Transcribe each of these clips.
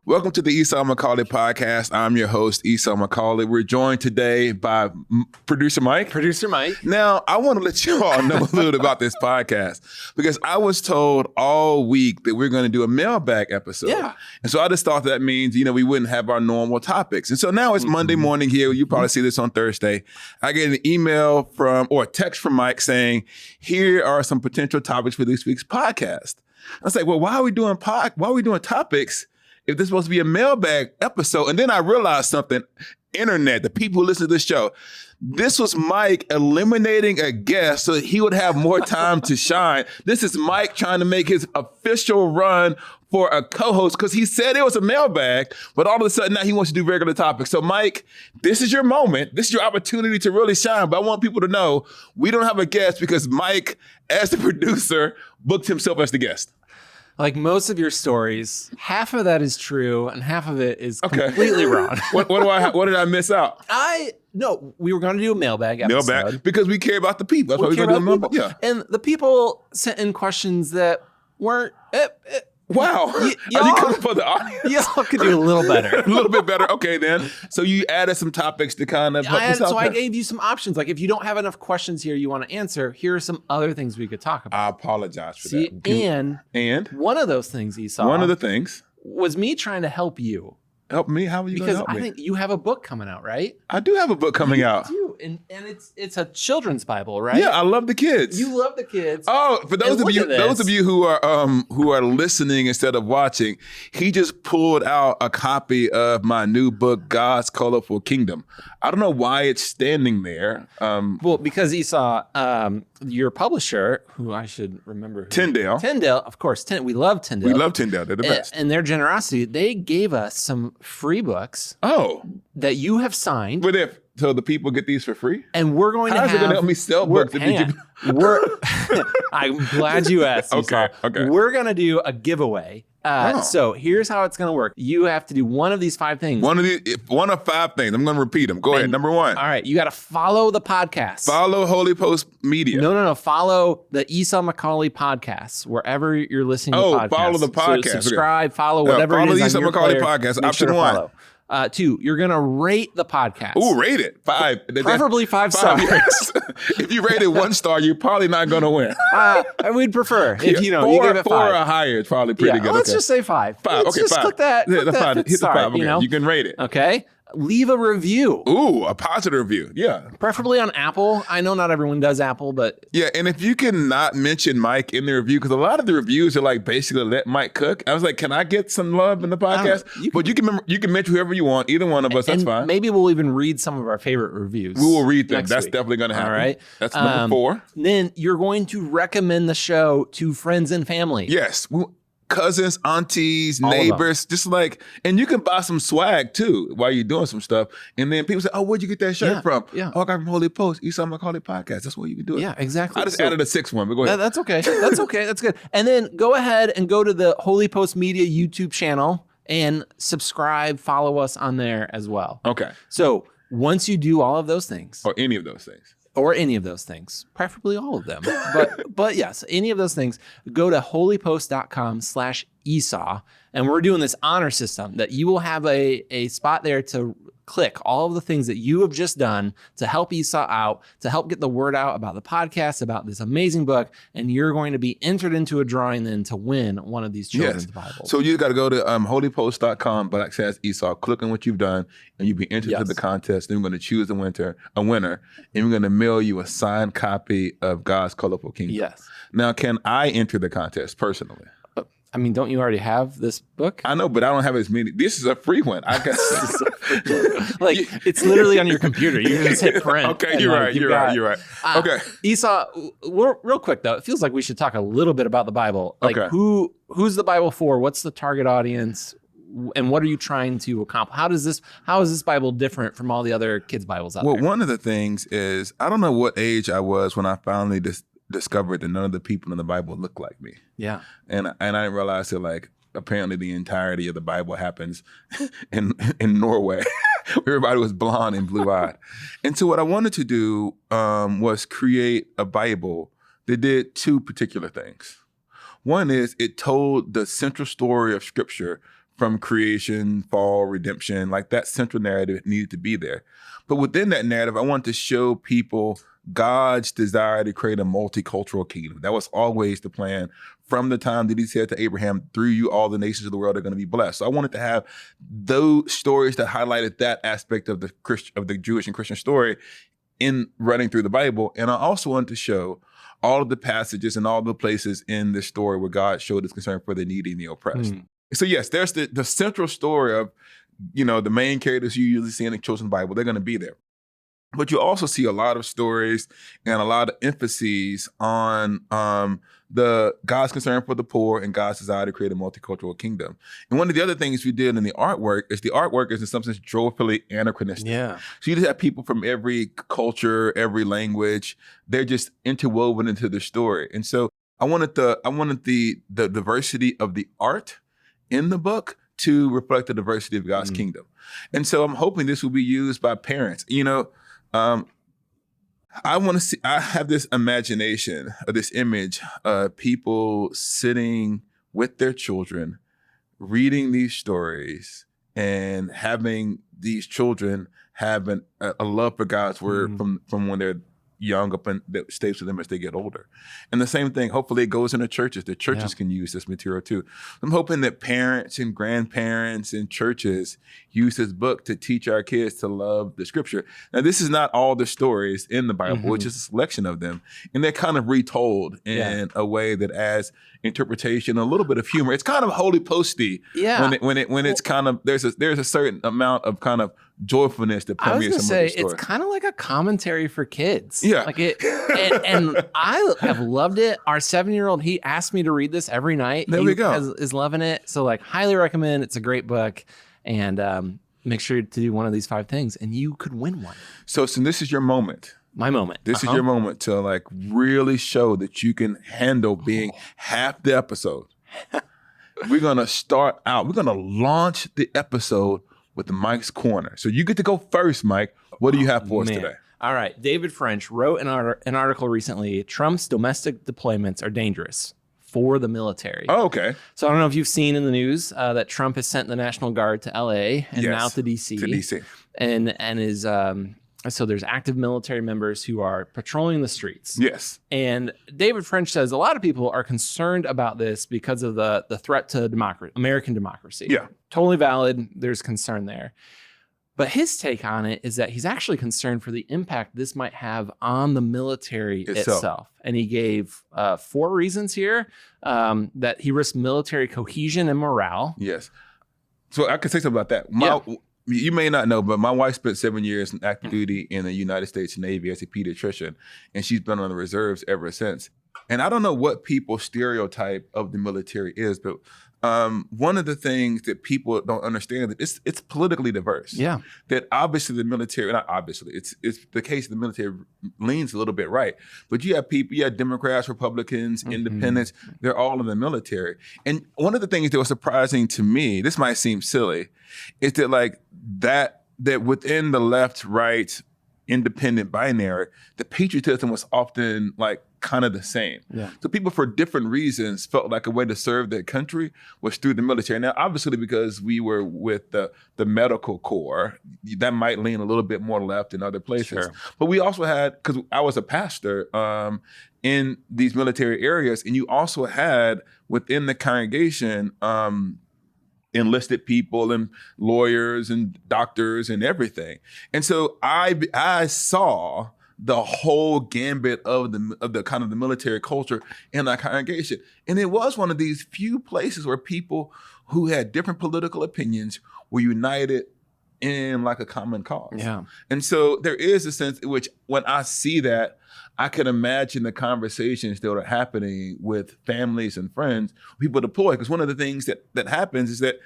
Welcome to the Esau and Macaulay podcast. I'm your host, Esau Macaulay. We're joined today by Producer Mike. Producer Mike. Now, I want to let you all know a little bit about this podcast because I was told all week that we're going to do a mailbag episode. Yeah. And so I just thought that means, we wouldn't have our normal topics. And so now it's Monday morning here. You probably see this on Thursday. I get an email or a text from Mike saying, here are some potential topics for this week's podcast. I was like, well, why are we doing topics if this is supposed to be a mailbag episode? And then I realized something. Internet, the people who listen to this show, this was Mike eliminating a guest so that he would have more time to shine. This is Mike trying to make his official run for a co-host because he said it was a mailbag, but all of a sudden now he wants to do regular topics. So Mike, this is your moment. This is your opportunity to really shine. But I want people to know we don't have a guest because Mike, as the producer, booked himself as the guest. Like most of your stories, half of that is true and half of it is completely wrong. What did I miss out? No, we were going to do a mailbag episode. Mailbag, because we care about the people. That's why we're going to do a mailbag. Yeah. And the people sent in questions that weren't... Wow. Are you coming for the audience? Y'all could do a little better. A little bit better. Okay, then. So you added some topics to kind of help us out. So I gave you some options. Like if you don't have enough questions here you want to answer, here are some other things we could talk about. I apologize for that. And one of those things, Esau. One of the things. Was me trying to help you. Help me? How are you going to help me? Because I think you have a book coming out, right? I do have a book coming out. You do. And it's a children's Bible, right? Yeah, I love the kids. You love the kids. Oh, for those of you who are listening instead of watching, he just pulled out a copy of my new book, God's Colorful Kingdom. I don't know why it's standing there. Well, because Esau, your publisher, who I should remember. Tyndale, of course. We love Tyndale. We love Tyndale. They're the best. And their generosity, they gave us some free books. Oh. That you have signed. So the people get these for free? And we're going to How's it going to help me sell books? I'm glad you asked. Okay. We're going to do a giveaway. So here's how it's going to work. You have to do one of these 5 things. One of 5 things. I'm going to repeat them. Go ahead. Number 1. All right. You got to follow the podcast. Follow Holy Post Media. No. Follow the Esau Macaulay podcast wherever you're listening to podcasts. Follow the podcast. So subscribe, follow whatever it is. Follow the Esau Macaulay player. podcast. Option 1. 2, you're going to rate the podcast. Ooh, rate it. 5. Preferably 5 stars. If you rate it 1 star, you're probably not going to win. We'd prefer if you give it 5. 4 or higher is probably pretty good. Let's just say 5. 5. Let's just 5. click that. Hit the 5. Hit the 5. Okay. You can rate it. Okay. Leave a review. Ooh, a positive review. Yeah. Preferably on Apple. I know not everyone does Apple, but... Yeah, and if you can not mention Mike in the review, because a lot of the reviews are like basically let Mike cook. I was like, can I get some love in the podcast? But you can mention whoever you want, either one of us, that's fine. Maybe we'll even read some of our favorite reviews. We will read them. That's week. Definitely going to happen. All right. That's number 4. Then you're going to recommend the show to friends and family. Yes. Cousins, aunties, neighbors, just and you can buy some swag too while you're doing some stuff. And then people say, oh, where'd you get that shirt from? Yeah. Oh, I got from Holy Post, Esau Macaulay podcast. That's where you can do it. Yeah, exactly. I just added a 6th one, but go ahead. That's okay. That's okay. That's good. And then go ahead and go to the Holy Post Media YouTube channel and subscribe, follow us on there as well. Okay. So once you do all of those things. Or any of those things, preferably all of them. But yes, any of those things, go to holypost.com/Esau. And we're doing this honor system that you will have a spot there to click all of the things that you have just done to help Esau out, to help get the word out about the podcast, about this amazing book. And you're going to be entered into a drawing then to win one of these children's Bibles. So you got to go to holypost.com/Esau, click on what you've done, and you'll be entered to the contest. Then we're going to choose a winner, and we're going to mail you a signed copy of God's Colorful Kingdom. Yes. Now, can I enter the contest personally? I mean, don't you already have this book? I know, but I don't have as many. This is a free one. I guess. It's literally on your computer. You just hit print. Okay, you're right. Okay. Esau, real quick though, it feels like we should talk a little bit about the Bible. Who's the Bible for? What's the target audience? And what are you trying to accomplish? How is this Bible different from all the other kids' Bibles out there? Well, one of the things is, I don't know what age I was when I finally discovered that none of the people in the Bible look like me. Yeah. And I didn't realize that apparently the entirety of the Bible happens in Norway. Everybody was blonde and blue-eyed. And so what I wanted to do was create a Bible that did 2 particular things. One is it told the central story of Scripture from creation, fall, redemption, like that central narrative needed to be there. But within that narrative, I wanted to show people God's desire to create a multicultural kingdom. That was always the plan from the time that he said to Abraham, through you, all the nations of the world are going to be blessed. So I wanted to have those stories that highlighted that aspect of the Jewish and Christian story in running through the Bible. And I also wanted to show all of the passages and all the places in this story where God showed his concern for the needy and the oppressed. So yes, there's the central story of, the main characters you usually see in the children's Bible. They're going to be there. But you also see a lot of stories and a lot of emphases on the God's concern for the poor and God's desire to create a multicultural kingdom. And one of the other things we did in the artwork is in some sense joyfully anachronistic. Yeah. So you just have people from every culture, every language. They're just interwoven into the story. And so I wanted the diversity of the art in the book to reflect the diversity of God's kingdom. And so I'm hoping this will be used by parents. I have this imagination or this image of people sitting with their children, reading these stories and having these children have a love for God's word from when they're young up and that stays with them as they get older. And the same thing, hopefully it goes into churches. The churches can use this material too. I'm hoping that parents and grandparents and churches use this book to teach our kids to love the scripture. Now, this is not all the stories in the Bible, it's just a selection of them. And they're kind of retold in a way that adds interpretation, a little bit of humor. It's kind of Holy Posty when it's kind of, there's a certain amount of kind of joyfulness that permeates some of the story. It's kind of like a commentary for kids. Yeah. Like it, and I have loved it. Our 7-year-old, he asked me to read this every night. There we go. Is loving it. So highly recommend. It's a great book. And make sure to do one of these 5 things and you could win one. So this is your moment. My moment. This is your moment to really show that you can handle being half the episode. We're going to launch the episode with Mike's Corner. So you get to go first, Mike. What do you have for us today? All right. David French wrote an article recently, Trump's domestic deployments are dangerous for the military. Oh, okay. So I don't know if you've seen in the news that Trump has sent the National Guard to LA and now to DC. And is so there's active military members who are patrolling the streets. Yes. And David French says a lot of people are concerned about this because of the threat to democracy, American democracy. Yeah. Totally valid. There's concern there. But his take on it is that he's actually concerned for the impact this might have on the military itself. And he gave 4 reasons here that he risks military cohesion and morale. Yes. So I can say something about that. You may not know, but my wife spent 7 years in active duty in the United States Navy as a pediatrician, and she's been on the reserves ever since. And I don't know what people's stereotype of the military is, but one of the things that people don't understand that it's politically diverse. Yeah. That obviously the military, not obviously, it's the case the military leans a little bit right. But you have Democrats, Republicans, independents, they're all in the military. And one of the things that was surprising to me, this might seem silly, is that that within the left, right, independent binary, the patriotism was often kind of the same. Yeah. So people for different reasons felt like a way to serve their country was through the military. Now, obviously, because we were with the medical corps, that might lean a little bit more left in other places. Sure. But we also had, because I was a pastor in these military areas, and you also had within the congregation enlisted people and lawyers and doctors and everything. And so I saw the whole gambit of the kind of the military culture in our congregation. And it was one of these few places where people who had different political opinions were united in a common cause. Yeah. And so there is a sense in which when I see that, I can imagine the conversations that are happening with families and friends, people deploy. Because one of the things that happens is that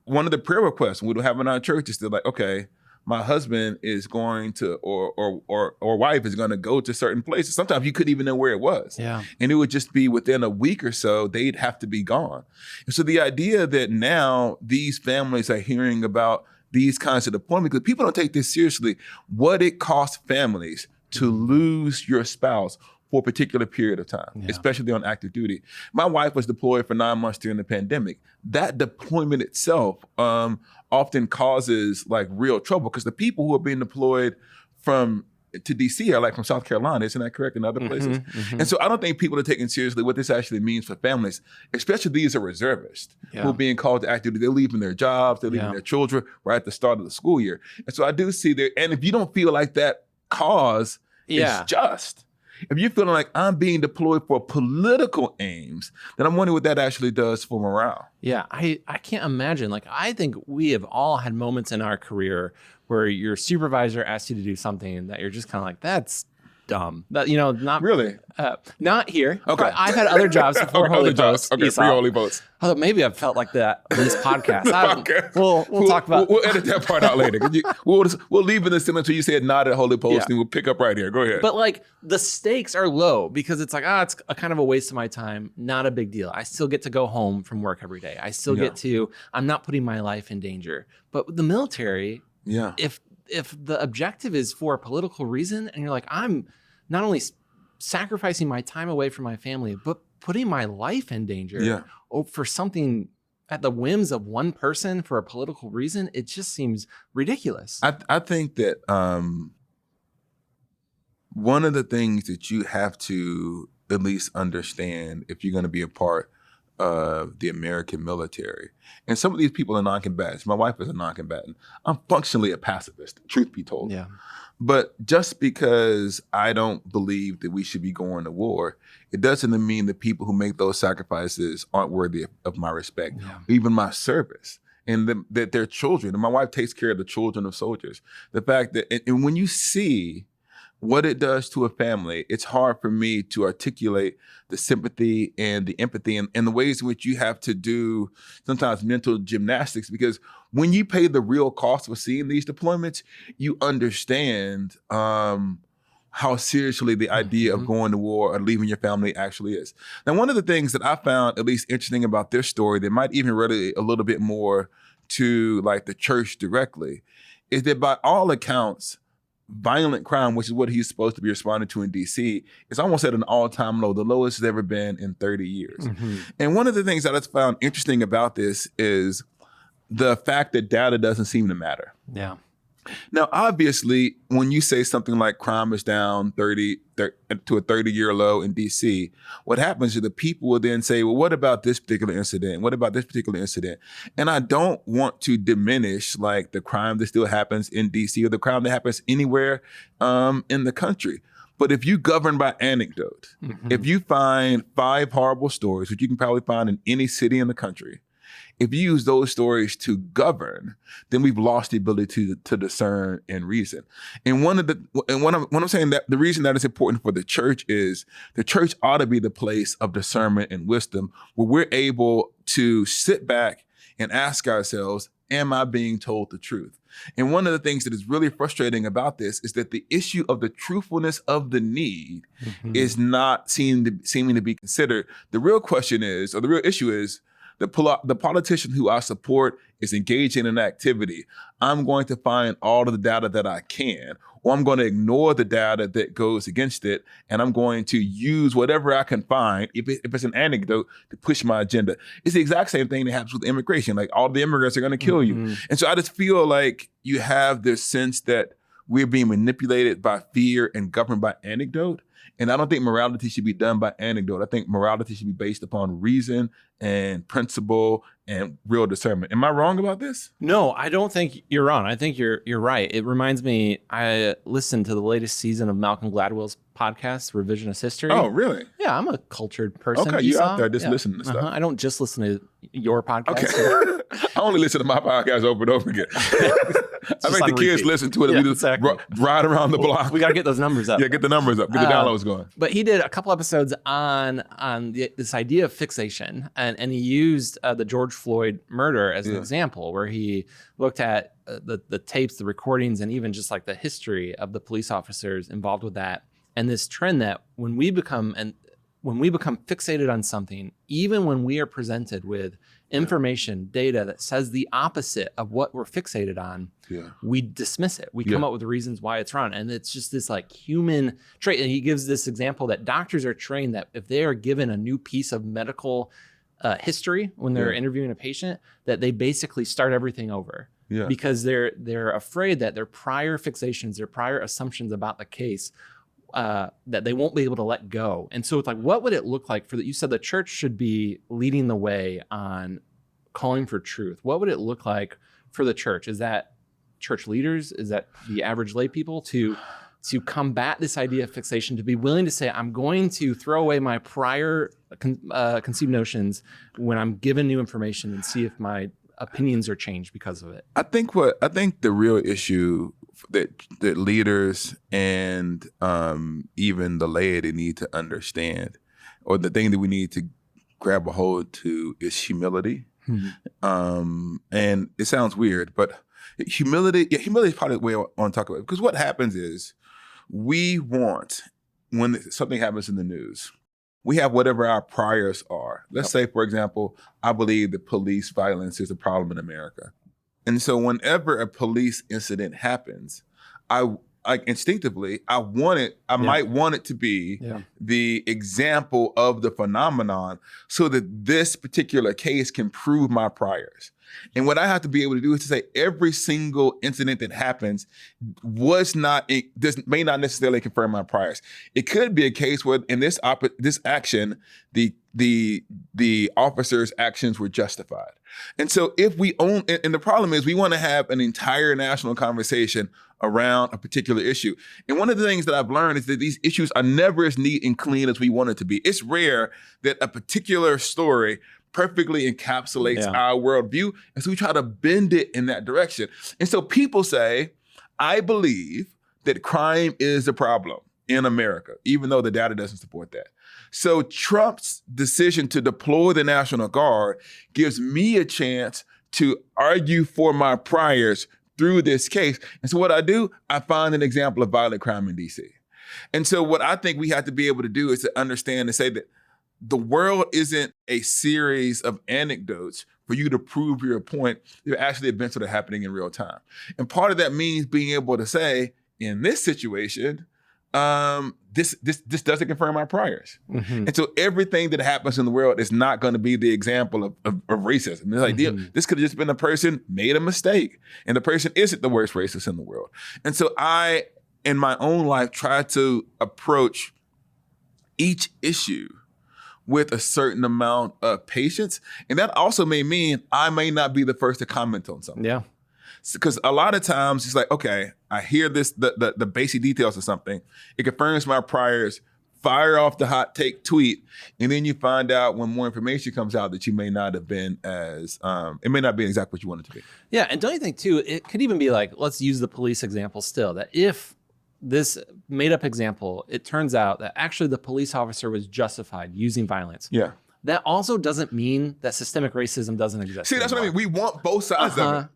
one of the prayer requests we don't have in our church is they're okay, my husband is going to, or wife is going to go to certain places. Sometimes you couldn't even know where it was. Yeah. And it would just be within a week or so, they'd have to be gone. And so the idea that now these families are hearing about these kinds of deployments, because people don't take this seriously, what it costs families to lose your spouse, for a particular period of time, especially on active duty. My wife was deployed for 9 months during the pandemic. That deployment itself often causes like real trouble because the people who are being deployed to DC are like from South Carolina, isn't that correct? In other places. And so I don't think people are taking seriously what this actually means for families, especially these are reservists who are being called to active duty. They're leaving their jobs, they're leaving their children right at the start of the school year. And so I do see there, and if you don't feel like that cause is just, if you're feeling like I'm being deployed for political aims, then I'm wondering what that actually does for morale. Yeah, I can't imagine. Like, I think we have all had moments in our career where your supervisor asks you to do something that you're just kind of like, that's dumb. That, not really, not here. Okay, I've had other jobs before. Holy Post. Okay, Esau. pre-Holy Post. Although maybe I've felt like that on this podcast. We'll talk about. We'll edit that part out later. We'll leave in the sentence until you said not at Holy Post, and we'll pick up right here. Go ahead. But like the stakes are low because it's like, it's a kind of a waste of my time. Not a big deal. I still get to go home from work every day. I still get to. I'm not putting my life in danger. But with the military, if the objective is for a political reason, and you're like, I'm not only sacrificing my time away from my family, but putting my life in danger for something at the whims of one person for a political reason, it just seems ridiculous. I think that one of the things that you have to at least understand if you're going to be a part of the American military, and some of these people are non-combatants. My wife is a non-combatant. I'm functionally a pacifist, truth be told. Yeah. But just because I don't believe that we should be going to war, it doesn't mean that people who make those sacrifices aren't worthy of my respect, even my service, and that their children. And my wife takes care of the children of soldiers. The fact that, and when you see what it does to a family, it's hard for me to articulate the sympathy and the empathy and the ways in which you have to do sometimes mental gymnastics, because when you pay the real cost for seeing these deployments, you understand how seriously the idea of going to war or leaving your family actually is. Now, one of the things that I found at least interesting about this story that might even relate a little bit more to like the church directly is that by all accounts, violent crime, which is what he's supposed to be responding to in DC, is almost at an all-time low, the lowest it's ever been in 30 years. And one of the things that I found interesting about this is the fact that data doesn't seem to matter. Yeah. Now, obviously, when you say something like crime is down 30 to a 30-year low in DC, what happens is the people will then say, well, what about this particular incident? What about this particular incident? And I don't want to diminish like the crime that still happens in DC or the crime that happens anywhere in the country. But if you govern by anecdote, if you find 5 horrible stories, which you can probably find in any city in the country, if you use those stories to govern, then we've lost the ability to discern and reason. And when I'm saying that the reason that is important for the church is the church ought to be the place of discernment and wisdom, where we're able to sit back and ask ourselves, am I being told the truth? And one of the things that is really frustrating about this is that the issue of the truthfulness of the need is not seeming to be considered. The real question is, or the real issue is, the politician who I support is engaged in an activity. I'm going to find all of the data that I can, or I'm going to ignore the data that goes against it, and I'm going to use whatever I can find, if it's an anecdote, to push my agenda. It's the exact same thing that happens with immigration. Like, all the immigrants are going to kill you. And so I just feel like you have this sense that we're being manipulated by fear and governed by anecdote. And I don't think morality should be done by anecdote. I think morality should be based upon reason and principle and real discernment. Am I wrong about this? No, I don't think you're wrong. I think you're right. It reminds me, I listened to the latest season of Malcolm Gladwell's podcast, Revisionist History. Oh, really? Yeah, I'm a cultured person. Okay, you're out there just listening to stuff. I don't just listen to your podcast. Okay. I only listen to my podcast over and over again. I make the kids listen to it and we just ride around the block. We got to get those numbers up. Yeah, get the numbers up. Get the downloads going. But he did a couple episodes on this idea of fixation, and he used the George Floyd murder as an example, where he looked at the tapes, the recordings, and even just like the history of the police officers involved with that. And this trend that when when we become fixated on something, even when we are presented with information, data that says the opposite of what we're fixated on, we dismiss it. We come up with reasons why it's wrong. And it's just this like human trait. And he gives this example that doctors are trained that if they are given a new piece of medical history when they're interviewing a patient, that they basically start everything over. Because they're afraid that their prior fixations, their prior assumptions about the case, that they won't be able to let go. And so it's like, what would it look like you said the church should be leading the way on calling for truth. What would it look like for the church? Is that church leaders? Is that the average lay people to combat this idea of fixation, to be willing to say, I'm going to throw away my prior conceived notions when I'm given new information and see if my opinions are changed because of it? I think the real issue that leaders and even the laity need to understand, or the thing that we need to grab a hold to, is humility. And it sounds weird, but humility is probably the way I want to talk about it. Because what happens is, we want, when something happens in the news, we have whatever our priors are. Let's say, for example, I believe that police violence is a problem in America. And so whenever a police incident happens, I instinctively, might want it to be the example of the phenomenon, so that this particular case can prove my priors. And what I have to be able to do is to say every single incident that happens may not necessarily confirm my priors. It could be a case where in this action, the officer's actions were justified. And so and the problem is, we want to have an entire national conversation around a particular issue. And one of the things that I've learned is that these issues are never as neat and clean as we want it to be. It's rare that a particular story perfectly encapsulates our worldview, and so we try to bend it in that direction. And so people say, I believe that crime is a problem in America, even though the data doesn't support that. So Trump's decision to deploy the National Guard gives me a chance to argue for my priors through this case. And so what I do, I find an example of violent crime in DC. And so what I think we have to be able to do is to understand and say that the world isn't a series of anecdotes for you to prove your point. They're actually events that are happening in real time. And part of that means being able to say, in this situation, this doesn't confirm my priors. And so everything that happens in the world is not going to be the example of racism. It's like, this could have just been a person made a mistake, and the person isn't the worst racist in the world. And so I, in my own life, try to approach each issue with a certain amount of patience. And that also may mean I may not be the first to comment on something. Yeah. Because a lot of times it's like, okay, I hear this, the basic details of something. It confirms my priors, fire off the hot take tweet. And then you find out when more information comes out that you may not have been it may not be exactly what you want it to be. Yeah. And don't you think too, it could even be like, let's use the police example still, that if this made up example, it turns out that actually the police officer was justified using violence. Yeah. That also doesn't mean that systemic racism doesn't exist. See, that's what I mean. We want both sides of it.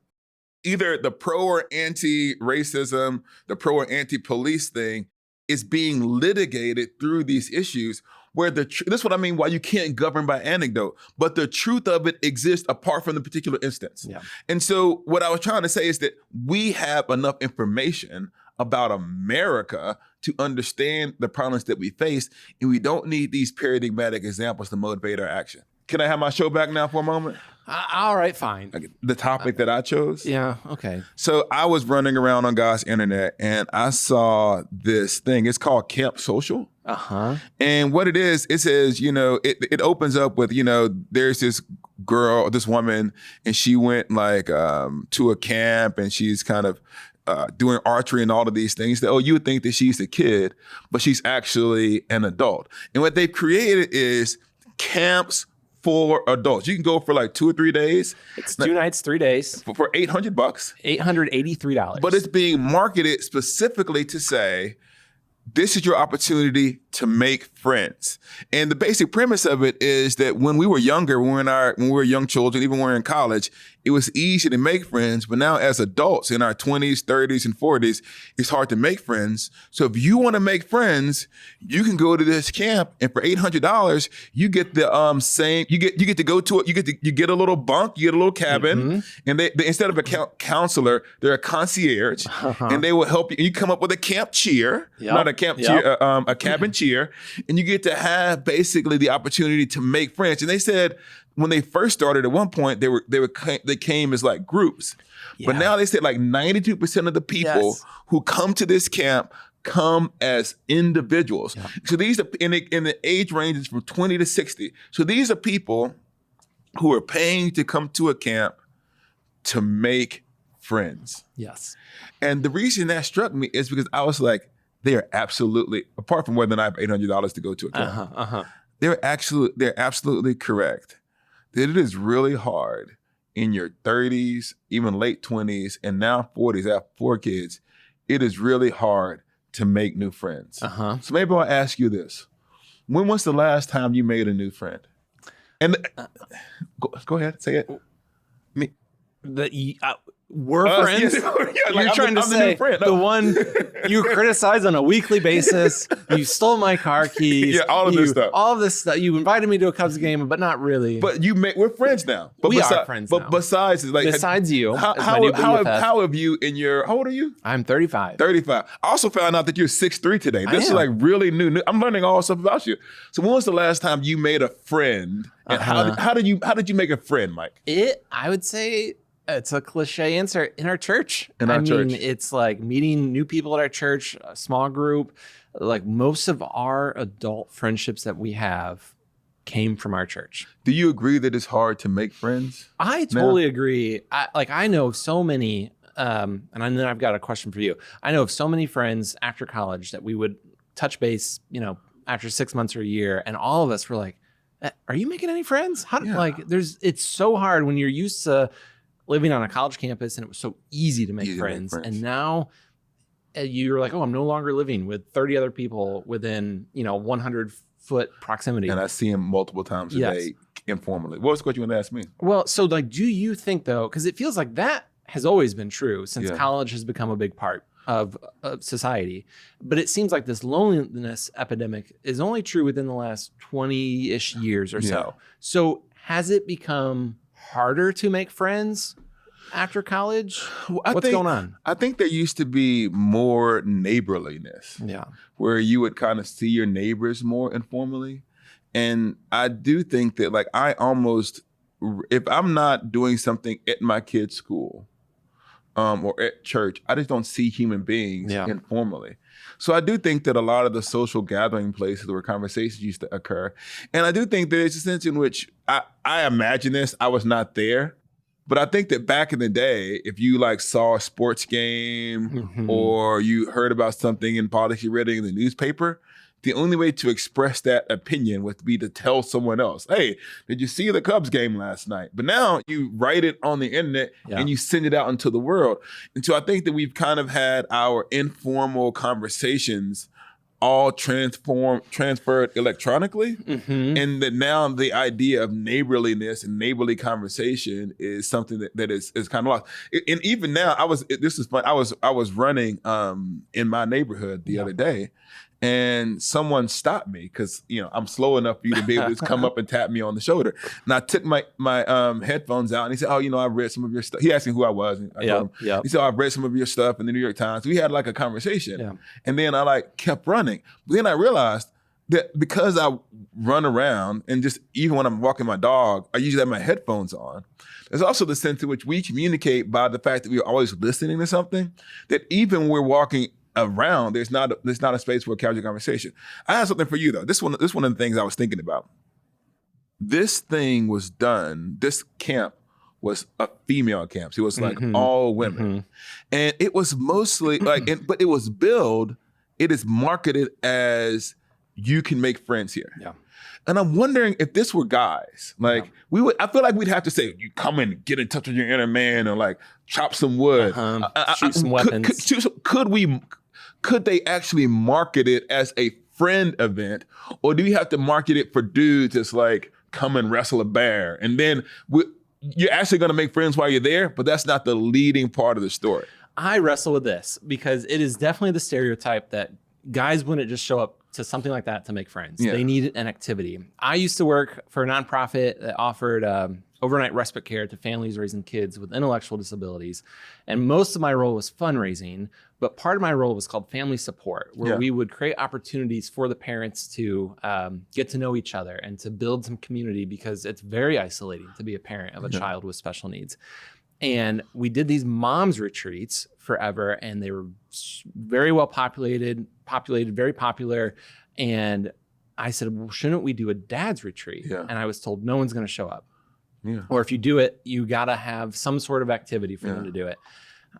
Either the pro or anti-racism, the pro or anti-police thing is being litigated through these issues where this is what I mean, why you can't govern by anecdote, but the truth of it exists apart from the particular instance. Yeah. And so what I was trying to say is that we have enough information about America to understand the problems that we face, and we don't need these paradigmatic examples to motivate our action. Can I have my show back now for a moment? All right, fine. The topic that I chose? Yeah, okay. So I was running around on God's internet, and I saw this thing. It's called Camp Social. And what it is, it says, it opens up with, there's this girl, this woman, and she went to a camp, and she's kind of doing archery and all of these things. You would think that she's a kid, but she's actually an adult. And what they've created is camps for adults. You can go for 2 or 3 days. It's 2 nights, 3 days. For $800. $883. But it's being marketed specifically to say, this is your opportunity to make friends. And the basic premise of it is that when we were younger, when we were young children, even when we were in college, it was easy to make friends. But now as adults in our 20s, 30s, and 40s, it's hard to make friends. So if you want to make friends, you can go to this camp, and for $800, you get the same. You get to go to it. You get a little bunk. You get a little cabin, and they instead of a counselor, they're a concierge, and they will help you. You come up with a camp cheer, not a camp cheer, a cabin cheer, and you get to have basically the opportunity to make friends. And they said, when they first started, at one point they came as like groups, but now they said like 92% of the people who come to this camp come as individuals. So these are in the age ranges from 20 to 60. So these are people who are paying to come to a camp to make friends. Yes. And the reason that struck me is because I was like, they are absolutely, apart from whether or not I have $800 to go to a camp, they're absolutely correct that it is really hard in your 30s, even late 20s, and now 40s. I have 4 kids. It is really hard to make new friends. So maybe I'll ask you this. When was the last time you made a new friend? And go ahead, say it. Me. We're friends. You're trying to say the one you criticize on a weekly basis. You stole my car keys. All of this stuff. All of this stuff. You invited me to a Cubs game, but not really. But we're friends now. But we are friends now. But besides you, how have you in your? How old are you? I'm 35. 35. I also found out that you're 6'3" today. This is like really new. I'm learning all stuff about you. So when was the last time you made a friend? And how did you make a friend, Mike? I would say. It's a cliche answer in our church. I mean, it's like meeting new people at our church, a small group. Like most of our adult friendships that we have came from our church. Do you agree that it's hard to make friends? I totally agree. I know so many, and then I've got a question for you. I know of so many friends after college that we would touch base, after 6 months or a year, and all of us were like, "Are you making any friends?" It's so hard when you're used to living on a college campus and it was so easy to make friends. And now you're like, oh, I'm no longer living with 30 other people within, 100-foot proximity. And I see him multiple times a day informally. What was the question you want to ask me? Well, so do you think though, because it feels like that has always been true since college has become a big part of society, but it seems like this loneliness epidemic is only true within the last 20-ish years or so. So has it become harder to make friends after college? What's going on? I think there used to be more neighborliness. Where you would kind of see your neighbors more informally. And I do think that if I'm not doing something at my kid's school or at church, I just don't see human beings informally. So I do think that a lot of the social gathering places where conversations used to occur. And I do think there's a sense in which I imagine this, I was not there, but I think that back in the day, if you saw a sports game or you heard about something in politics, you read it in the newspaper, the only way to express that opinion would be to tell someone else, hey, did you see the Cubs game last night? But now you write it on the internet and you send it out into the world. And so I think that we've kind of had our informal conversations all transferred electronically. And that now the idea of neighborliness and neighborly conversation is something that is kind of lost. And even now, this is fun. I was running in my neighborhood the other day, and someone stopped me because I'm slow enough for you to be able to just come up and tap me on the shoulder. And I took my headphones out, and he said, "Oh, I've read some of your stuff." He asked me who I was, and I told him. He said, "I've read some of your stuff in the New York Times." We had a conversation, and then I kept running. But then I realized that because I run around and just even when I'm walking my dog, I usually have my headphones on. There's also the sense in which we communicate by the fact that we're always listening to something. That even when we're walking around, there's not a space for a casual conversation. I have something for you though. This one of the things I was thinking about. This thing was done. This camp was a female camp. So it was all women, and it was mostly but it was billed. It is marketed as you can make friends here. And I'm wondering if this were guys, we would. I feel like we'd have to say, "You come and get in touch with your inner man," or chop some wood, shoot some weapons. Could they actually market it as a friend event, or do you have to market it for dudes that's like, come and wrestle a bear? And then you're actually going to make friends while you're there, but that's not the leading part of the story. I wrestle with this because it is definitely the stereotype that guys wouldn't just show up to something like that to make friends. Yeah. They need an activity. I used to work for a nonprofit that offered overnight respite care to families raising kids with intellectual disabilities. And most of my role was fundraising, but part of my role was called family support, where we would create opportunities for the parents to get to know each other and to build some community, because it's very isolating to be a parent of a child with special needs. And we did these moms retreats forever, and they were very well populated, very popular. And I said, well, shouldn't we do a dad's retreat? Yeah. And I was told no one's going to show up. Yeah. Or if you do it, you got to have some sort of activity for them to do it.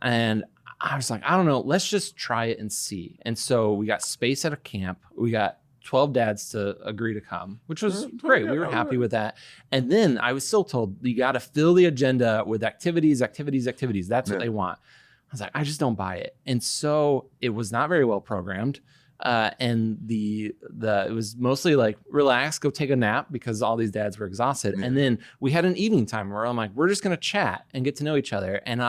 And I was like, I don't know, let's just try it and see. And so we got space at a camp. We got 12 dads to agree to come, which was great. We were happy with that. And then I was still told, you got to fill the agenda with activities. That's what they want. I was like, I just don't buy it. And so it was not very well programmed. And it was mostly like, relax, go take a nap, because all these dads were exhausted. And then we had an evening time where I'm like, we're just going to chat and get to know each other. And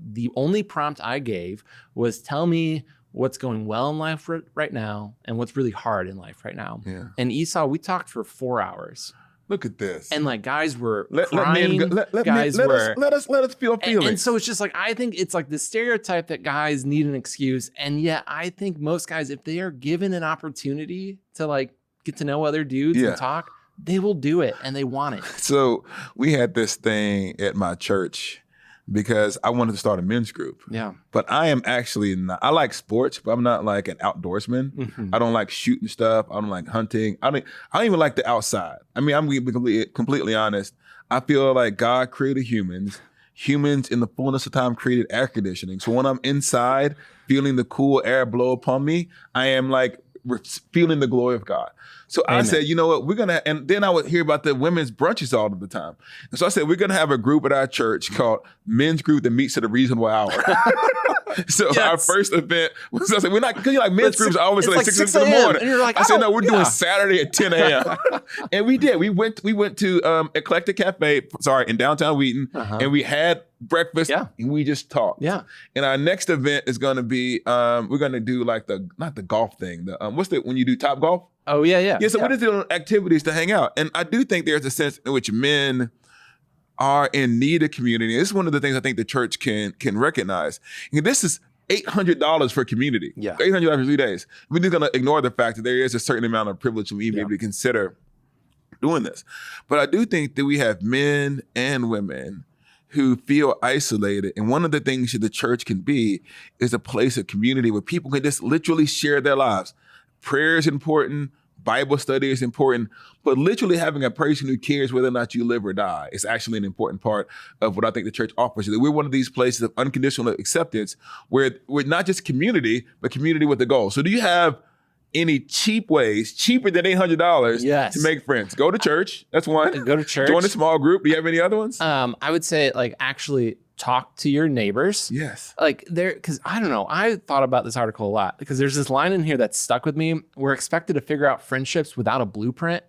the only prompt I gave was, tell me what's going well in life right now and what's really hard in life right now. Yeah. And Esau, we talked for 4 hours. Look at this. And like guys were crying. Let us feel feelings. And so it's just like, I think it's like the stereotype that guys need an excuse. And yet I think most guys, if they are given an opportunity to like get to know other dudes and talk, they will do it and they want it. So we had this thing at my church because I wanted to start a men's group. Yeah. But I am actually not, I like sports, but I'm not like an outdoorsman. Mm-hmm. I don't like shooting stuff. I don't like hunting. I don't even like the outside. I mean, I'm going to be completely honest. I feel like God created humans in the fullness of time created air conditioning. So when I'm inside feeling the cool air blow upon me, I am like feeling the glory of God. So Amen. I said, you know what, and then I would hear about the women's brunches all of the time. And so I said, we're going to have a group at our church called Men's Group that meets at a reasonable hour. So our first event was, I said, we're not, because you're like, men's groups are always like 6 in the morning. And you're like, I said, no, we're doing Saturday at 10 a.m. And we did. We went to Eclectic Cafe, in downtown Wheaton, and we had breakfast and we just talked. Yeah. And our next event is going to be, we're going to do like not the golf thing, when you do Top Golf? Oh, yeah. Yeah, so we're just doing activities to hang out. And I do think there's a sense in which men are in need of community. This is one of the things I think the church can recognize. And this is $800 for community. Yeah. $800 for 3 days. We're just going to ignore the fact that there is a certain amount of privilege we may be able to consider doing this. But I do think that we have men and women who feel isolated. And one of the things that the church can be is a place of community where people can just literally share their lives. Prayer is important. Bible study is important, but literally having a person who cares whether or not you live or die is actually an important part of what I think the church offers. We're one of these places of unconditional acceptance where we're not just community, but community with a goal. So do you have any cheap ways, cheaper than $800 to make friends? Go to church. That's one. Go to church. Join a small group. Do you have any other ones? I would say like actually talk to your neighbors. Yes. Like because I don't know, I thought about this article a lot because there's this line in here that stuck with me. We're expected to figure out friendships without a blueprint.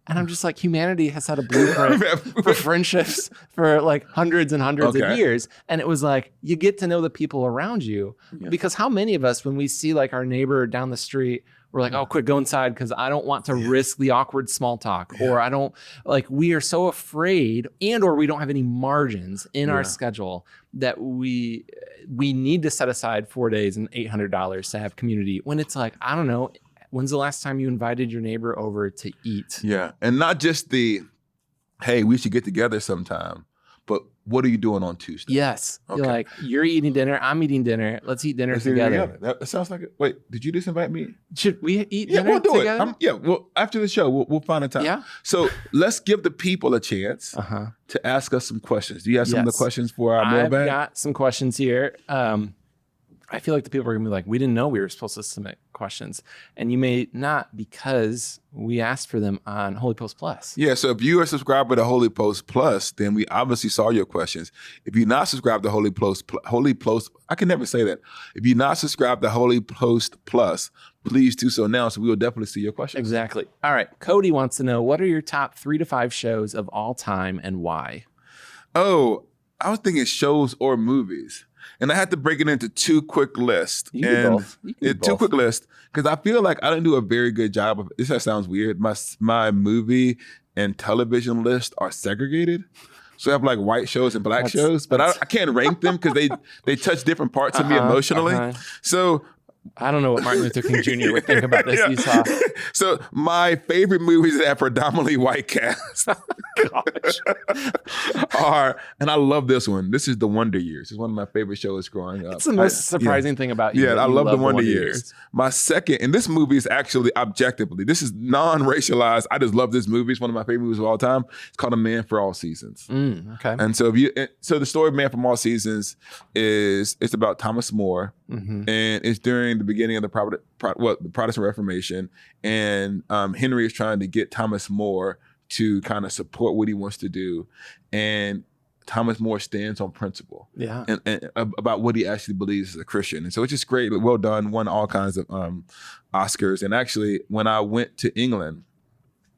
And I'm just like, humanity has had a blueprint for friendships for like hundreds and hundreds of years. And it was like, you get to know the people around you because how many of us, when we see like our neighbor down the street, we're like, oh, quick, go inside because I don't want to risk the awkward small talk. Or I don't, like, we are so afraid or we don't have any margins in our schedule that we need to set aside 4 days and $800 to have community when it's like, I don't know, when's the last time you invited your neighbor over to eat? Yeah, and not just hey, we should get together sometime, but what are you doing on Tuesday? Yes. Okay. You're like, you're eating dinner, I'm eating dinner. Let's eat dinner together. That sounds like it. Wait, did you just invite me? Should we eat dinner we'll do together? It. Well, after the show, we'll find a time. Yeah. So let's give the people a chance to ask us some questions. Do you have some of the questions for our mailbag? I've got some questions here. I feel like the people are going to be like, we didn't know we were supposed to submit questions. And you may not because we asked for them on Holy Post Plus. Yeah, so if you are subscribed to Holy Post Plus, then we obviously saw your questions. If you're not subscribed to Holy Post, I can never say that. If you're not subscribed to Holy Post Plus, please do so now. So we will definitely see your questions. Exactly. All right. Cody wants to know, what are your top 3 to 5 shows of all time and why? Oh, I was thinking shows or movies. And I had to break it into 2 quick lists. You can do both. You can do 2 both. quick lists, because I feel like I didn't do a very good job of, this sounds weird, my movie and television list are segregated. So I have like white shows and black shows, but I can't rank them because they touch different parts of me emotionally. So I don't know what Martin Luther King Jr. would think about this, Esau. So my favorite movies that have predominantly white cast are, and I love this one. This is The Wonder Years. It's one of my favorite shows growing up. It's the most surprising thing about you. Yeah, I love The Wonder Years. My second, and this movie is actually objectively, this is non-racialized. I just love this movie. It's one of my favorite movies of all time. It's called A Man for All Seasons. Okay. And so the story of Man from All Seasons it's about Thomas More, and it's during the beginning of the Protestant Reformation, and Henry is trying to get Thomas More to kind of support what he wants to do, and Thomas More stands on principle, and about what he actually believes as a Christian, and so it's just great, well done, won all kinds of Oscars, and actually when I went to England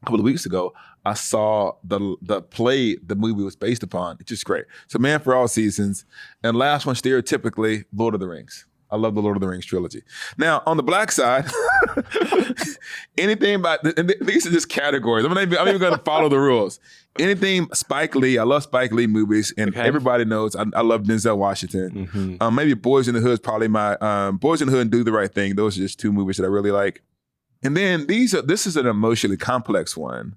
a couple of weeks ago, I saw the play the movie was based upon. It's just great. So Man for All Seasons, and last one stereotypically, Lord of the Rings. I love the Lord of the Rings trilogy. Now, on the black side, anything about, and these are just categories. I'm even going to follow the rules. Anything Spike Lee, I love Spike Lee movies, and everybody knows I love Denzel Washington. Maybe Boys in the Hood is probably my, Boys in the Hood and Do the Right Thing. Those are just 2 movies that I really like. And then this is an emotionally complex one,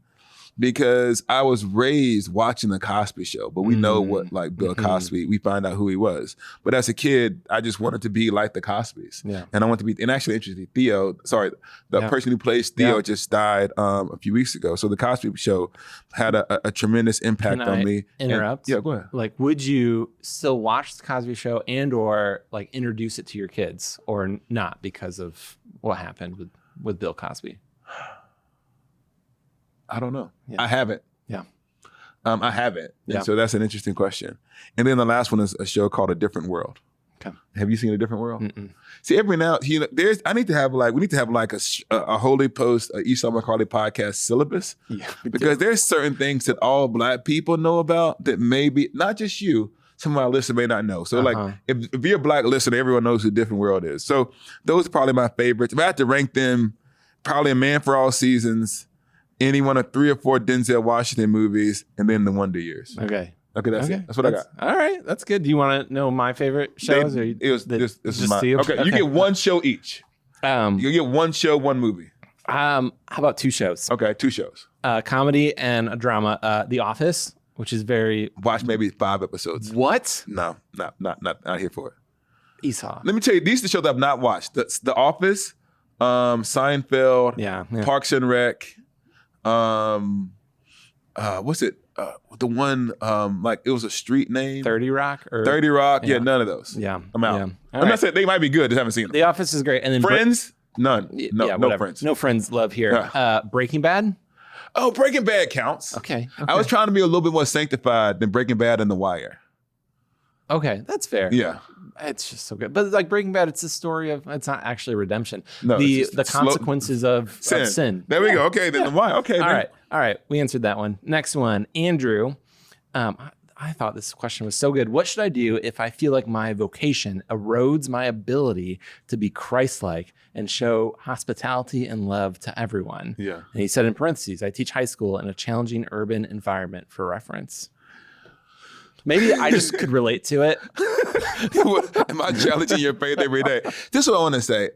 because I was raised watching The Cosby Show, but we know what, like Bill Cosby, we find out who he was. But as a kid, I just wanted to be like the Cosbys. Yeah. And I want to be, and actually interesting, the person who plays Theo just died a few weeks ago. So The Cosby Show had a tremendous impact on me. Interrupt? Yeah, go ahead. Like, would you still watch The Cosby Show and or like introduce it to your kids, or not because of what happened with Bill Cosby? I don't know. Yeah. I haven't. Yeah. I haven't. And so that's an interesting question. And then the last one is a show called A Different World. Okay. Have you seen A Different World? See, every now, we need to have a Holy Post, Esau and Producer podcast syllabus. Yeah. Because there's certain things that all Black people know about that maybe, not just you, some of our listeners may not know. So like, if you're a Black listener, everyone knows who Different World is. So those are probably my favorites. If I had to rank them, probably A Man for All Seasons, any one of 3 or 4 Denzel Washington movies, and then The Wonder Years. Okay, that's it. That's what I got. All right, that's good. Do you want to know my favorite shows? This is my, okay, you get 1 show each. You get 1 show, 1 movie. How about 2 shows? Okay, 2 shows. Comedy and a drama. The Office, which is very... Watch maybe 5 episodes. What? No, not here for it. Esau. Let me tell you, these are the shows I've not watched. The Office, Seinfeld, Parks and Rec, what's it? The one, like it was a street name. 30 Rock? 30 Rock. Yeah, none of those. Yeah. I'm out. I'm not saying they might be good. Just haven't seen them. The Office is great. And then Friends? None. No Friends. No Friends love here. Breaking Bad? Oh, Breaking Bad counts. Okay. I was trying to be a little bit more sanctified than Breaking Bad and The Wire. Okay, that's fair. Yeah. It's just so good. But like Breaking Bad, it's a story of, it's not actually redemption. No, the consequences of sin. There we go. Okay, then why? Okay. All right. We answered that one. Next one, Andrew. I thought this question was so good. What should I do if I feel like my vocation erodes my ability to be Christ-like and show hospitality and love to everyone? Yeah. And he said in parentheses, I teach high school in a challenging urban environment, for reference. Maybe I just could relate to it. Am I challenging your faith every day? This is what I want to say.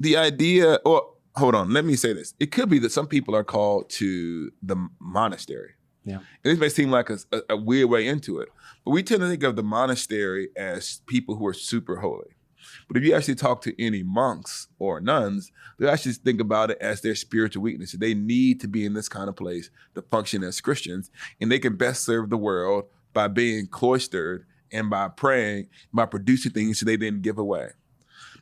The idea, or hold on, let me say this. It could be that some people are called to the monastery. Yeah. And this may seem like a weird way into it, but we tend to think of the monastery as people who are super holy. But if you actually talk to any monks or nuns, they actually think about it as their spiritual weakness. They need to be in this kind of place to function as Christians, and they can best serve the world by being cloistered and by praying, by producing things so they didn't give away.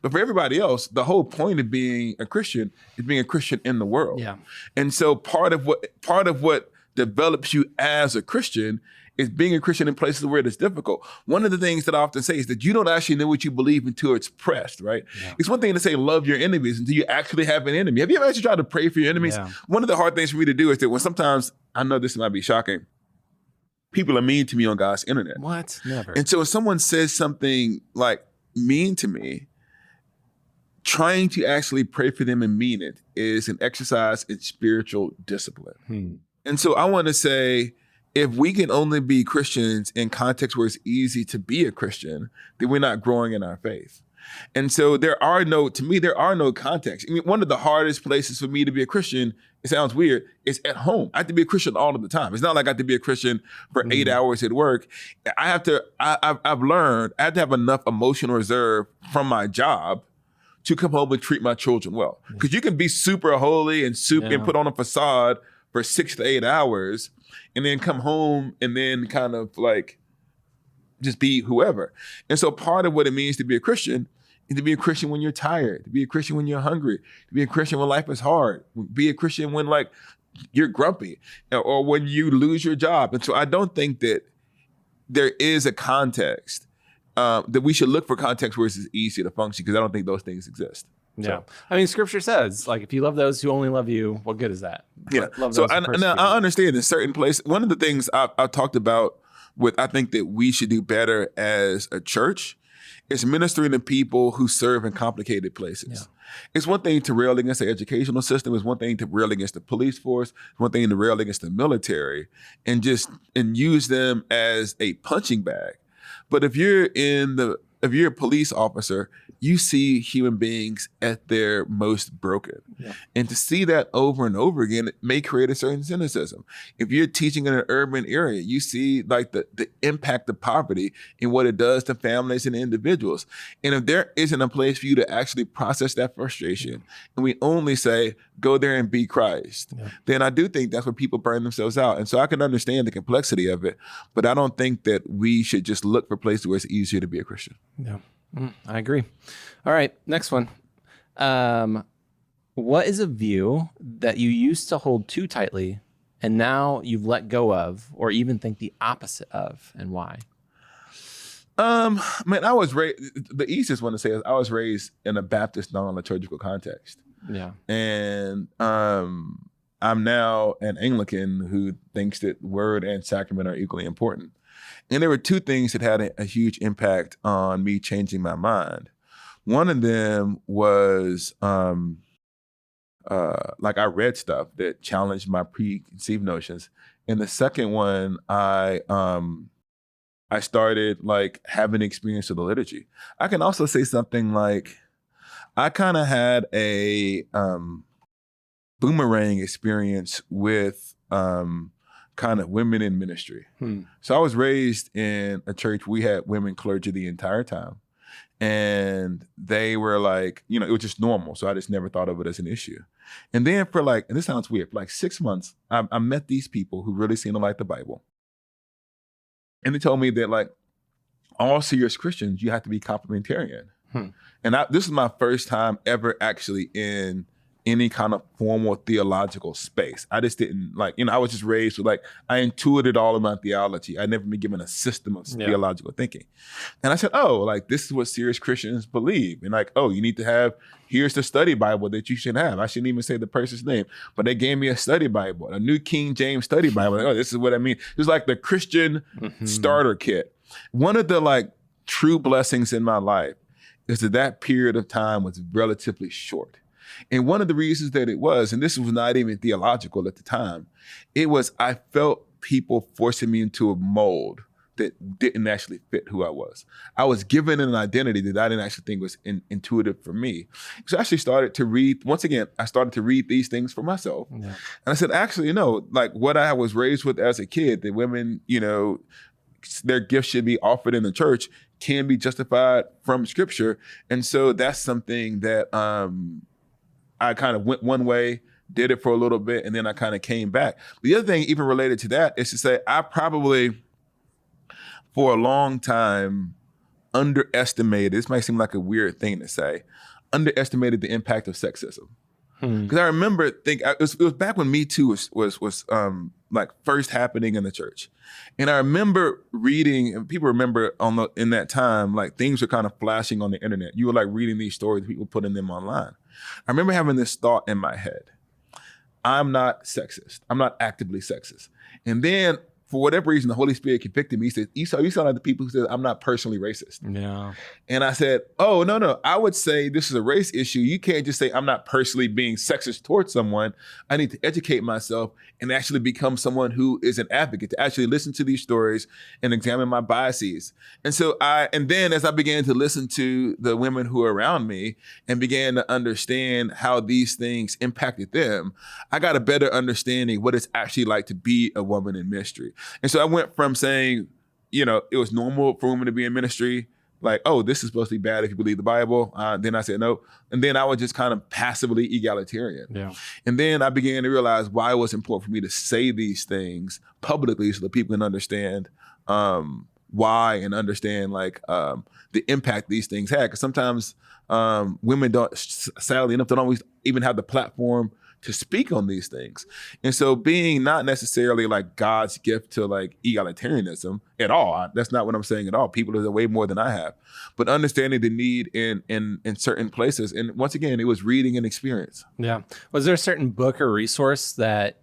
But for everybody else, the whole point of being a Christian is being a Christian in the world. Yeah. And so part of what develops you as a Christian is being a Christian in places where it is difficult. One of the things that I often say is that you don't actually know what you believe until it's pressed, right? Yeah. It's one thing to say love your enemies until you actually have an enemy. Have you ever actually tried to pray for your enemies? Yeah. One of the hard things for me to do is that when sometimes, I know this might be shocking, people are mean to me on God's internet. What? Never. And so if someone says something like mean to me, trying to actually pray for them and mean it is an exercise in spiritual discipline. And so I want to say, if we can only be Christians in contexts where it's easy to be a Christian, then we're not growing in our faith. And so there are no contexts. I mean, one of the hardest places for me to be a Christian, it sounds weird, is at home. I have to be a Christian all of the time. It's not like I have to be a Christian for 8 hours at work. I've learned I have to have enough emotional reserve from my job to come home and treat my children well. Because you can be super holy and and put on a facade for 6 to 8 hours and then come home and then kind of like just be whoever. And so part of what it means to be a Christian is to be a Christian when you're tired, to be a Christian when you're hungry, to be a Christian when life is hard, be a Christian when like you're grumpy or when you lose your job. And so I don't think that there is a context that we should look for context where it's easy to function, because I don't think those things exist. Yeah. So, I mean, scripture says, like, if you love those who only love you, what good is that? Yeah. So I understand in certain places, one of the things I've talked about I think that we should do better as a church is ministering to people who serve in complicated places. Yeah. It's one thing to rail against the educational system. It's one thing to rail against the police force. It's one thing to rail against the military and use them as a punching bag. But if you're a police officer, you see human beings at their most broken. Yeah. And to see that over and over again, it may create a certain cynicism. If you're teaching in an urban area, you see like the impact of poverty and what it does to families and individuals. And if there isn't a place for you to actually process that frustration, and we only say, go there and be Christ, then I do think that's where people burn themselves out. And so I can understand the complexity of it, but I don't think that we should just look for places where it's easier to be a Christian. Yeah. I agree. All right, next one. What is a view that you used to hold too tightly and now you've let go of, or even think the opposite of, and why? Man, I was raised, the easiest one to say is I was raised in a Baptist non-liturgical context. Yeah. And I'm now an Anglican who thinks that word and sacrament are equally important. And there were two things that had a huge impact on me changing my mind. One of them was like I read stuff that challenged my preconceived notions. And the second one, I started like having experience with the liturgy. I can also say something like I kind of had a boomerang experience with kind of women in ministry. So I was raised in a church, we had women clergy the entire time. And they were like, it was just normal. So I just never thought of it as an issue. And then for like, and this sounds weird, for like 6 months, I met these people who really seemed to like the Bible. And they told me that like, all serious Christians, you have to be complementarian. And this is my first time ever actually in any kind of formal theological space. I just didn't I was just raised with like, I intuited all of my theology. I'd never been given a system of theological thinking. And I said, this is what serious Christians believe. And like, you need to have, here's the study Bible that you should have. I shouldn't even say the person's name, but they gave me a study Bible, a New King James study Bible. Like, this is what I mean. It was like the Christian starter kit. One of the like true blessings in my life is that period of time was relatively short. And one of the reasons that it was, and this was not even theological at the time, it was I felt people forcing me into a mold that didn't actually fit who I was. I was given an identity that I didn't actually think was intuitive for me. So I actually started to read, once again, I started to read these things for myself. Yeah. And I said, actually, like what I was raised with as a kid, that women, their gifts should be offered in the church, can be justified from scripture. And so that's something that I kind of went one way, did it for a little bit, and then I kind of came back. The other thing even related to that is to say I probably, for a long time, underestimated, this might seem like a weird thing to say, underestimated the impact of sexism. Because I remember it was back when Me Too was like first happening in the church. And I remember reading, and people remember in that time, like things were kind of flashing on the internet. You were like reading these stories, people putting them online. I remember having this thought in my head. I'm not sexist. I'm not actively sexist. And then for whatever reason, the Holy Spirit convicted me. He said, Esau, you sound like the people who said, I'm not personally racist. Yeah. And I said, oh, no. I would say this is a race issue. You can't just say I'm not personally being sexist towards someone. I need to educate myself and actually become someone who is an advocate, to actually listen to these stories and examine my biases. And then as I began to listen to the women who are around me and began to understand how these things impacted them, I got a better understanding what it's actually like to be a woman in ministry. And so I went from saying, it was normal for women to be in ministry, like, oh, this is supposed to be bad if you believe the Bible. Then I said no. And then I was just kind of passively egalitarian. Yeah. And then I began to realize why it was important for me to say these things publicly so that people can understand why and understand the impact these things had. Because sometimes women don't, sadly enough, don't always even have the platform to speak on these things. And so being not necessarily like God's gift to like egalitarianism at all, that's not what I'm saying at all. People are way more than I have, but understanding the need in certain places. And once again, it was reading and experience. Yeah. Was there a certain book or resource that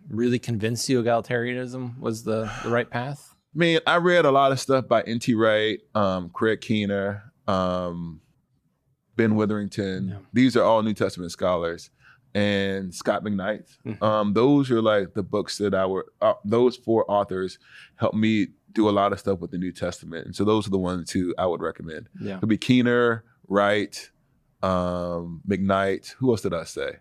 really convinced you egalitarianism was the right path? Man, I read a lot of stuff by N.T. Wright, Craig Keener, Ben Witherington. Yeah. These are all New Testament scholars. And Scott McKnight. Mm-hmm. Those are like the books that those 4 authors helped me do a lot of stuff with the New Testament. And so those are the ones who I would recommend. Yeah. It would be Keener, Wright, McKnight. Who else did I say?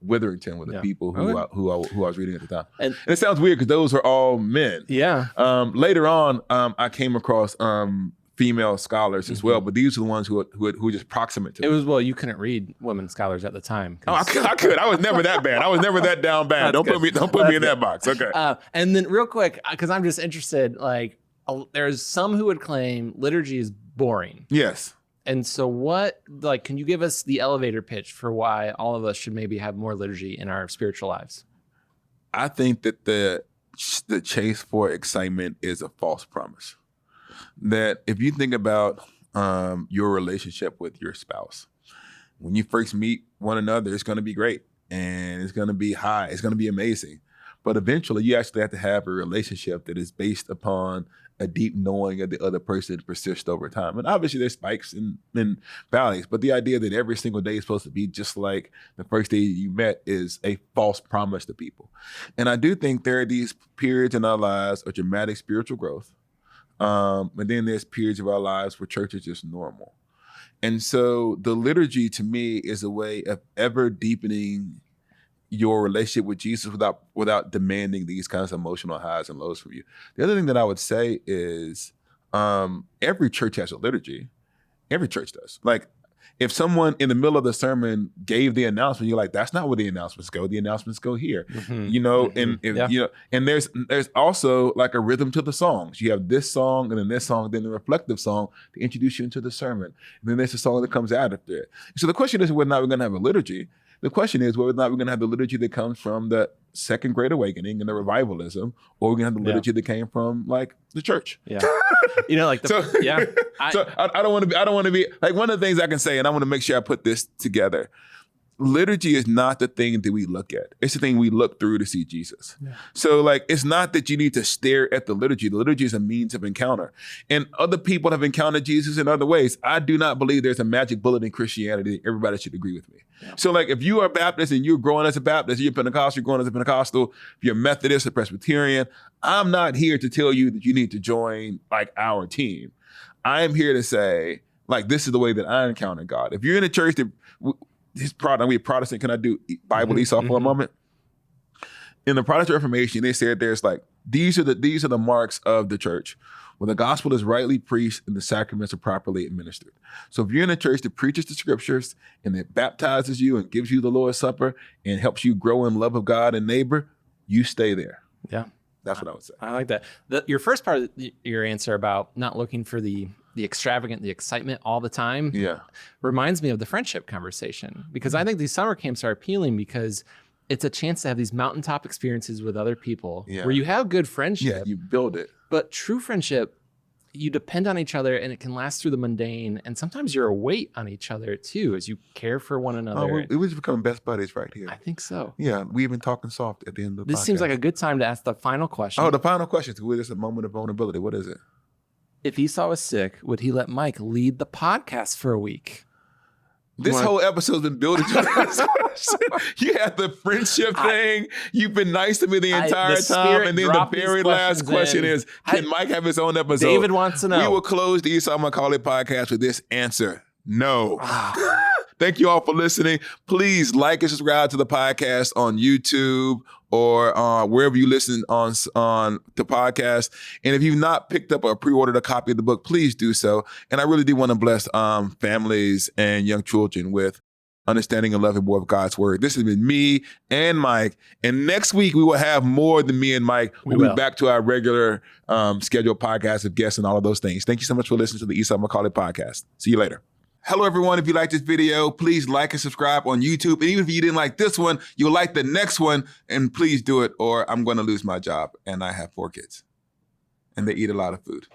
Witherington were the people who I was reading at the time. And it sounds weird because those are all men. Yeah. Later on, I came across female scholars as well, but these are the ones who were just proximate to it. You couldn't read women scholars at the time. Oh, I could. I was never that bad. I was never that down bad. Don't put me in that box. Okay. And then real quick, because I'm just interested, there's some who would claim liturgy is boring. Yes. And so can you give us the elevator pitch for why all of us should maybe have more liturgy in our spiritual lives? I think that the chase for excitement is a false promise. That if you think about your relationship with your spouse, when you first meet one another, it's going to be great and it's going to be high. It's going to be amazing. But eventually you actually have to have a relationship that is based upon a deep knowing of the other person to persist over time. And obviously there's spikes and valleys, but the idea that every single day is supposed to be just like the first day you met is a false promise to people. And I do think there are these periods in our lives of dramatic spiritual growth. And then there's periods of our lives where church is just normal. And so the liturgy to me is a way of ever deepening your relationship with Jesus without demanding these kinds of emotional highs and lows from you. The other thing that I would say is every church has a liturgy. Every church does. Like if someone in the middle of the sermon gave the announcement, you're like, that's not where the announcements go. The announcements go here, and there's also like a rhythm to the songs. You have this song and then this song, then the reflective song to introduce you into the sermon. And then there's a song that comes out after it. So the question isn't whether or not we're going to have a liturgy. The question is whether or not we're going to have the liturgy that comes from the Second Great Awakening and the revivalism, or we're going to have the liturgy that came from like the church. Yeah. So I don't want to be like, one of the things I can say, and I want to make sure I put this together. Liturgy is not the thing that we look at. It's the thing we look through to see Jesus. Yeah. So like, it's not that you need to stare at the liturgy. The liturgy is a means of encounter. And other people have encountered Jesus in other ways. I do not believe there's a magic bullet in Christianity. Everybody should agree with me. Yeah. So like, if you are Baptist and you're growing as a Baptist, you're Pentecostal, you're growing as a Pentecostal, if you're Methodist or Presbyterian, I'm not here to tell you that you need to join like our team. I am here to say, like, this is the way that I encounter God. If you're in a church that we Protestant, can I do Bible Esau for a moment? In the Protestant Reformation, they said there's like, these are the marks of the church. When the gospel is rightly preached and the sacraments are properly administered. So if you're in a church that preaches the scriptures and that baptizes you and gives you the Lord's Supper and helps you grow in love of God and neighbor, you stay there. Yeah. That's what I would say. I like that. Your first part of your answer about not looking for the extravagant, the excitement all the time, reminds me of the friendship conversation. Because I think these summer camps are appealing because it's a chance to have these mountaintop experiences with other people Yeah. where you have good friendship. Yeah, you build it. But true friendship, you depend on each other and it can last through the mundane. And sometimes you're a weight on each other too, as you care for one another. We're just becoming best buddies right here. I think so. Yeah, we've been talking soft at the end of the podcast. This seems like a good time to ask the final question. Oh, the final question. This is a moment of vulnerability. What is it? If Esau was sick, would he let Mike lead the podcast for a week? This whole episode's been building to this question. You had the friendship thing. You've been nice to me the entire time. And then the very last question is, can Mike have his own episode? David wants to know. We will close the Esau and Macaulay podcast with this answer. No. Thank you all for listening. Please like and subscribe to the podcast on YouTube or wherever you listen on the podcast. And if you've not picked up or pre-ordered a copy of the book, please do so. And I really do want to bless families and young children with understanding and loving more of God's word. This has been me and Mike. And next week, we will have more than me and Mike. We'll be back to our regular scheduled podcast of guests and all of those things. Thank you so much for listening to the Esau and Macaulay podcast. See you later. Hello, everyone. If you like this video, please like and subscribe on YouTube. And even if you didn't like this one, you'll like the next one. And please do it, or I'm going to lose my job. And I have 4 kids. And they eat a lot of food.